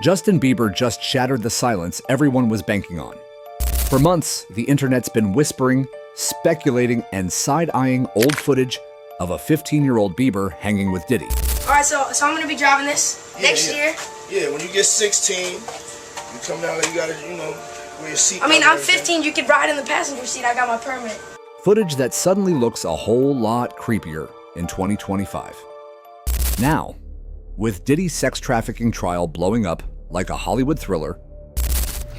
Justin Bieber just shattered the silence everyone was banking on. For months, the internet's been whispering, speculating, and side-eyeing old footage of a 15-year-old Bieber hanging with Diddy. All right, so I'm gonna be driving this next year. Yeah, when you get 16, you come down there, you gotta, wear your seat. I mean, I'm 15, you could ride in the passenger seat. I got my permit. Footage that suddenly looks a whole lot creepier in 2025. Now, with Diddy's sex trafficking trial blowing up like a Hollywood thriller,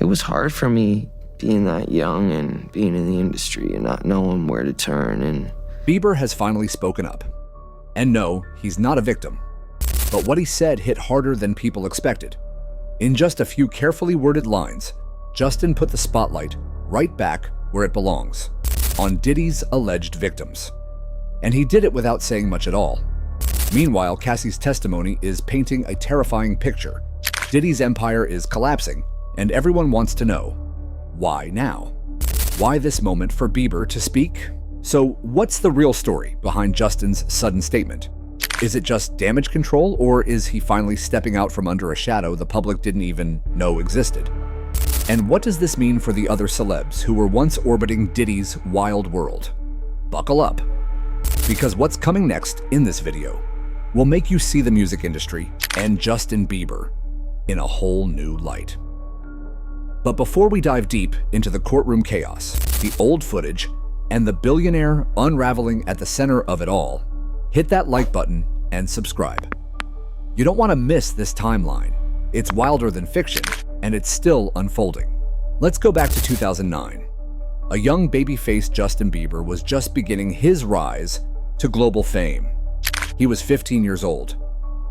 it was hard for me being that young and being in the industry and not knowing where to turn. And Bieber has finally spoken up. And no, he's not a victim. But what he said hit harder than people expected. In just a few carefully worded lines, Justin put the spotlight right back where it belongs, on Diddy's alleged victims. And he did it without saying much at all. Meanwhile, Cassie's testimony is painting a terrifying picture. Diddy's empire is collapsing, and everyone wants to know, why now? Why this moment for Bieber to speak? So what's the real story behind Justin's sudden statement? Is it just damage control, or is he finally stepping out from under a shadow the public didn't even know existed? And what does this mean for the other celebs who were once orbiting Diddy's wild world? Buckle up, because what's coming next in this video will make you see the music industry and Justin Bieber in a whole new light. But before we dive deep into the courtroom chaos, the old footage, and the billionaire unraveling at the center of it all, hit that like button and subscribe. You don't want to miss this timeline. It's wilder than fiction, and it's still unfolding. Let's go back to 2009. A young baby-faced Justin Bieber was just beginning his rise to global fame. He was 15 years old,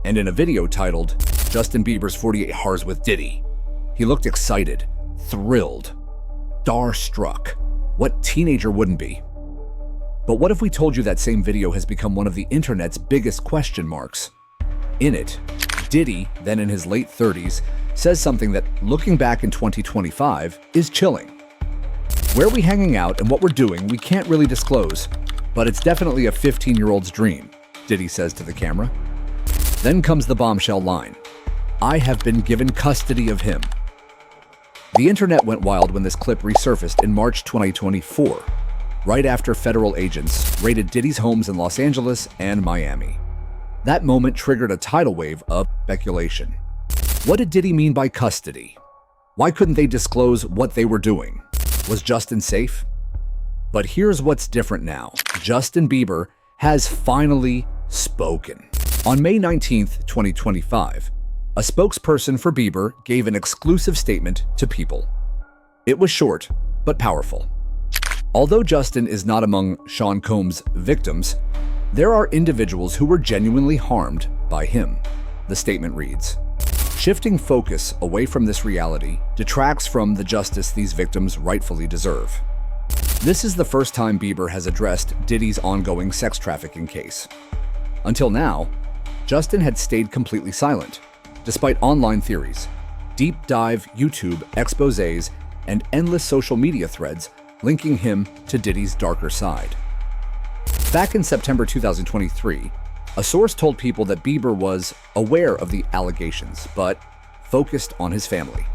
and in a video titled, "Justin Bieber's 48 Hours with Diddy," he looked excited, thrilled, starstruck. What teenager wouldn't be? But what if we told you that same video has become one of the internet's biggest question marks? In it, Diddy, then in his late 30s, says something that, looking back in 2025, is chilling. Where we hanging out and what we're doing, we can't really disclose, but it's definitely a 15-year-old's dream, Diddy says to the camera. Then comes the bombshell line, "I have been given custody of him." The internet went wild when this clip resurfaced in March 2024, right after federal agents raided Diddy's homes in Los Angeles and Miami. That moment triggered a tidal wave of speculation. What did Diddy mean by custody? Why couldn't they disclose what they were doing? Was Justin safe? But here's what's different now. Justin Bieber has finally spoken. On May 19th, 2025, a spokesperson for Bieber gave an exclusive statement to People. It was short, but powerful. Although Justin is not among Sean Combs' victims, there are individuals who were genuinely harmed by him. The statement reads, "Shifting focus away from this reality detracts from the justice these victims rightfully deserve." This is the first time Bieber has addressed Diddy's ongoing sex trafficking case. Until now, Justin had stayed completely silent, despite online theories, deep dive YouTube exposés, and endless social media threads linking him to Diddy's darker side. Back in September 2023, a source told People that Bieber was aware of the allegations, but focused on his family.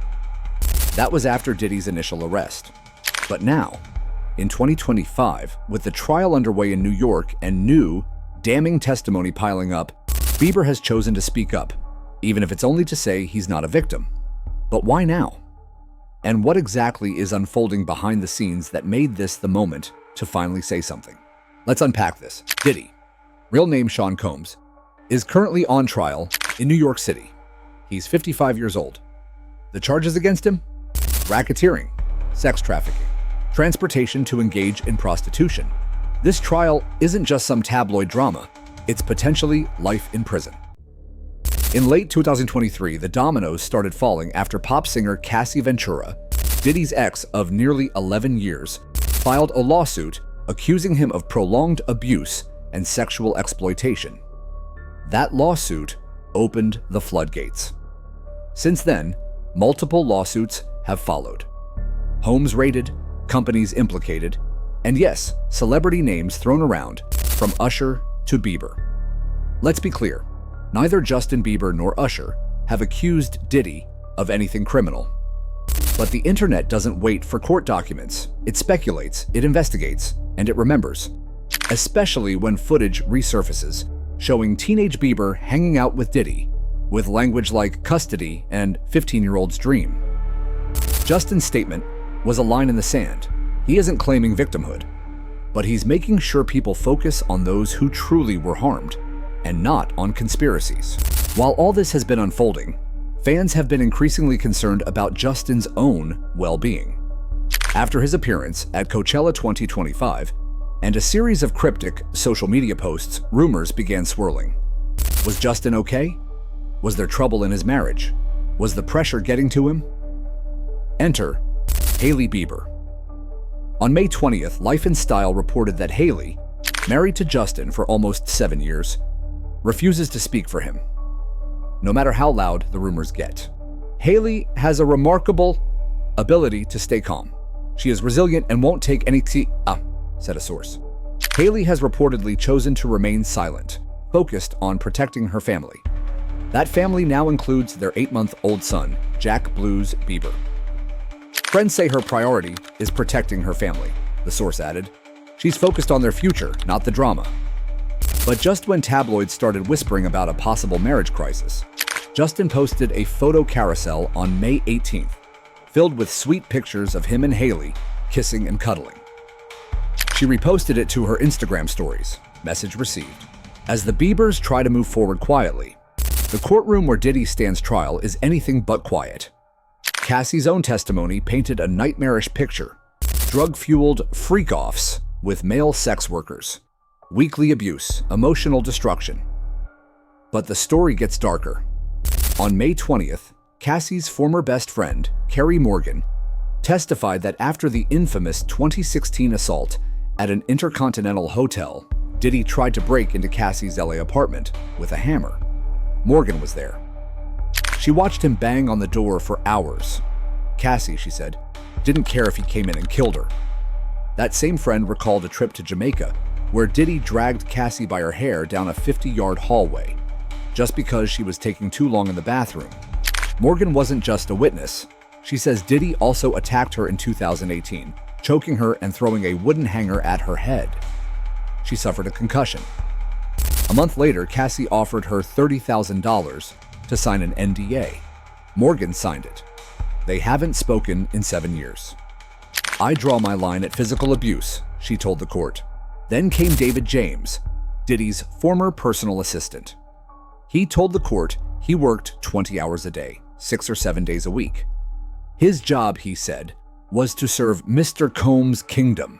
That was after Diddy's initial arrest. But now, in 2025, with the trial underway in New York and new, damning testimony piling up, Bieber has chosen to speak up, even if it's only to say he's not a victim. But why now? And what exactly is unfolding behind the scenes that made this the moment to finally say something? Let's unpack this. Diddy, real name Sean Combs, is currently on trial in New York City. He's 55 years old. The charges against him? Racketeering, sex trafficking, transportation to engage in prostitution. This trial isn't just some tabloid drama, it's potentially life in prison. In late 2023, the dominoes started falling after pop singer Cassie, Diddy's ex of nearly 11 years, filed a lawsuit accusing him of prolonged abuse and sexual exploitation. That lawsuit opened the floodgates. Since then, multiple lawsuits have followed. Homes raided, companies implicated, and yes, celebrity names thrown around, from Usher to Bieber. Let's be clear. Neither Justin Bieber nor Usher have accused Diddy of anything criminal. But the internet doesn't wait for court documents. It speculates, it investigates, and it remembers. Especially when footage resurfaces, showing teenage Bieber hanging out with Diddy, with language like custody and 15-year-old's dream. Justin's statement was a line in the sand. He isn't claiming victimhood, but he's making sure people focus on those who truly were harmed, and not on conspiracies. While all this has been unfolding, fans have been increasingly concerned about Justin's own well-being. After his appearance at Coachella 2025 and a series of cryptic social media posts, rumors began swirling. Was Justin okay? Was there trouble in his marriage? Was the pressure getting to him? Enter Hailey Bieber. On May 20th, Life and Style reported that Hailey, married to Justin for almost 7 years, refuses to speak for him, no matter how loud the rumors get. Hailey has a remarkable ability to stay calm. She is resilient and won't take any said a source. Hailey has reportedly chosen to remain silent, focused on protecting her family. That family now includes their 8-month-old son, Jack Blues Bieber. Friends say her priority is protecting her family, the source added. She's focused on their future, not the drama. But just when tabloids started whispering about a possible marriage crisis, Justin posted a photo carousel on May 18th, filled with sweet pictures of him and Hailey kissing and cuddling. She reposted it to her Instagram stories. Message received. As the Biebers try to move forward quietly, the courtroom where Diddy stands trial is anything but quiet. Cassie's own testimony painted a nightmarish picture: drug-fueled freak-offs with male sex workers, weekly abuse, emotional destruction. But the story gets darker. On May 20th, Cassie's former best friend, Carrie Morgan, testified that after the infamous 2016 assault at an Intercontinental hotel, Diddy tried to break into Cassie's LA apartment with a hammer. Morgan was there. She watched him bang on the door for hours. Cassie, she said, didn't care if he came in and killed her. That same friend recalled a trip to Jamaica where Diddy dragged Cassie by her hair down a 50-yard hallway just because she was taking too long in the bathroom. Morgan wasn't just a witness. She says Diddy also attacked her in 2018, choking her and throwing a wooden hanger at her head. She suffered a concussion. A month later, Cassie offered her $30,000 to sign an NDA. Morgan signed it. They haven't spoken in 7 years. I draw my line at physical abuse, she told the court. Then came David James, Diddy's former personal assistant. He told the court he worked 20 hours a day, 6 or 7 days a week. His job, he said, was to serve Mr. Combs' kingdom.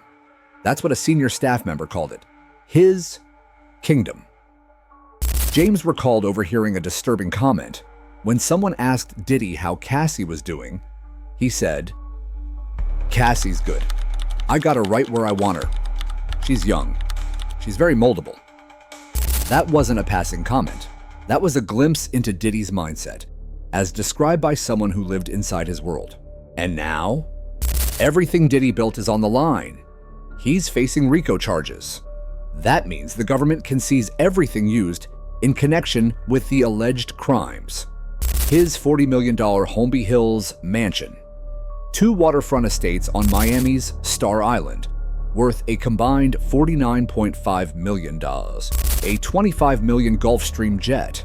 That's what a senior staff member called it. His kingdom. James recalled overhearing a disturbing comment. When someone asked Diddy how Cassie was doing, he said, "Cassie's good. I got her right where I want her. She's young. She's very moldable." That wasn't a passing comment. That was a glimpse into Diddy's mindset, as described by someone who lived inside his world. And now, everything Diddy built is on the line. He's facing RICO charges. That means the government can seize everything used in connection with the alleged crimes. His $40 million Holmby Hills mansion, 2 waterfront estates on Miami's Star Island, worth a combined $49.5 million, a $25 million Gulfstream jet,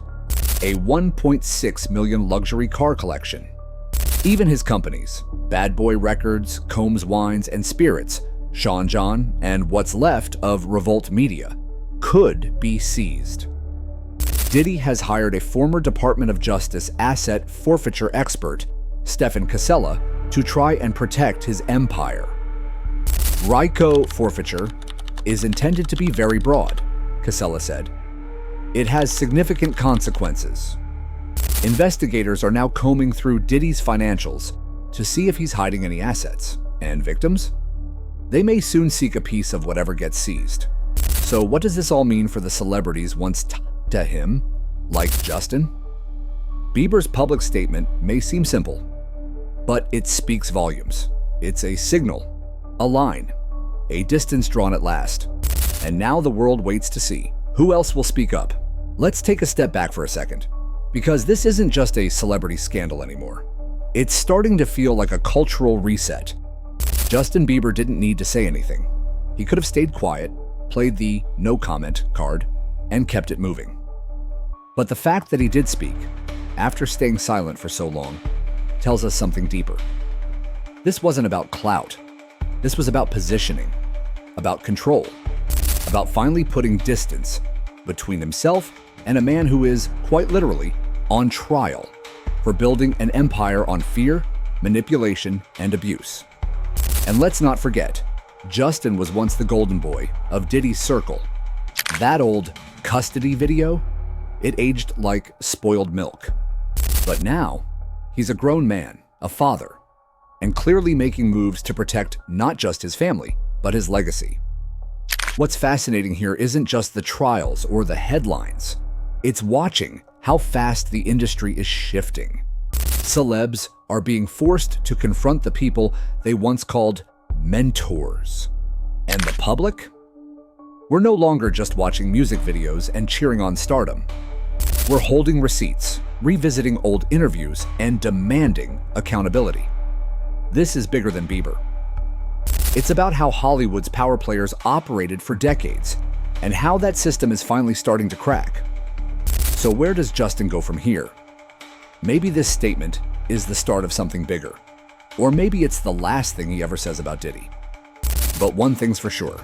a $1.6 million luxury car collection. Even his companies, Bad Boy Records, Combs Wines and Spirits, Sean John, and what's left of Revolt Media, could be seized. Diddy has hired a former Department of Justice asset forfeiture expert, Stephen Casella, to try and protect his empire. RICO forfeiture is intended to be very broad, Casella said. It has significant consequences. Investigators are now combing through Diddy's financials to see if he's hiding any assets. And victims? They may soon seek a piece of whatever gets seized. So what does this all mean for the celebrities once tied to him, like Justin? Bieber's public statement may seem simple, but it speaks volumes. It's a signal, a line, a distance drawn at last. And now the world waits to see who else will speak up. Let's take a step back for a second, because this isn't just a celebrity scandal anymore. It's starting to feel like a cultural reset. Justin Bieber didn't need to say anything. He could have stayed quiet, played the no comment card, and kept it moving. But the fact that he did speak, after staying silent for so long, tells us something deeper. This wasn't about clout. This was about positioning, about control, about finally putting distance between himself and a man who is, quite literally, on trial for building an empire on fear, manipulation, and abuse. And let's not forget, Justin was once the golden boy of Diddy's circle. That old custody video, it aged like spoiled milk. But now, he's a grown man, a father, and clearly making moves to protect not just his family, but his legacy. What's fascinating here isn't just the trials or the headlines. It's watching how fast the industry is shifting. Celebs are being forced to confront the people they once called mentors. And the public? We're no longer just watching music videos and cheering on stardom. We're holding receipts, revisiting old interviews, and demanding accountability. This is bigger than Bieber. It's about how Hollywood's power players operated for decades and how that system is finally starting to crack. So where does Justin go from here? Maybe this statement is the start of something bigger. Or maybe it's the last thing he ever says about Diddy. But one thing's for sure.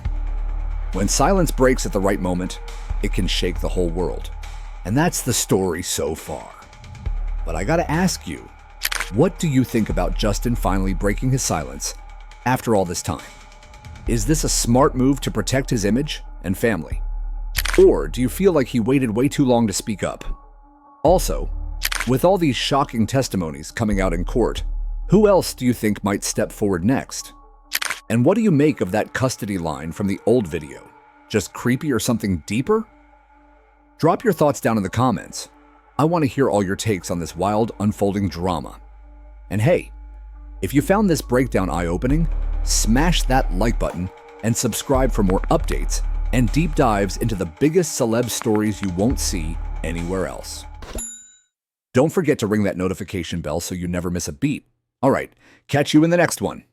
When silence breaks at the right moment, it can shake the whole world. And that's the story so far. But I gotta ask you, what do you think about Justin finally breaking his silence after all this time? Is this a smart move to protect his image and family? Or do you feel like he waited way too long to speak up? Also, with all these shocking testimonies coming out in court, who else do you think might step forward next? And what do you make of that custody line from the old video? Just creepy or something deeper? Drop your thoughts down in the comments. I want to hear all your takes on this wild, unfolding drama. And hey, if you found this breakdown eye-opening, smash that like button and subscribe for more updates and deep dives into the biggest celeb stories you won't see anywhere else. Don't forget to ring that notification bell so you never miss a beat. All right, catch you in the next one.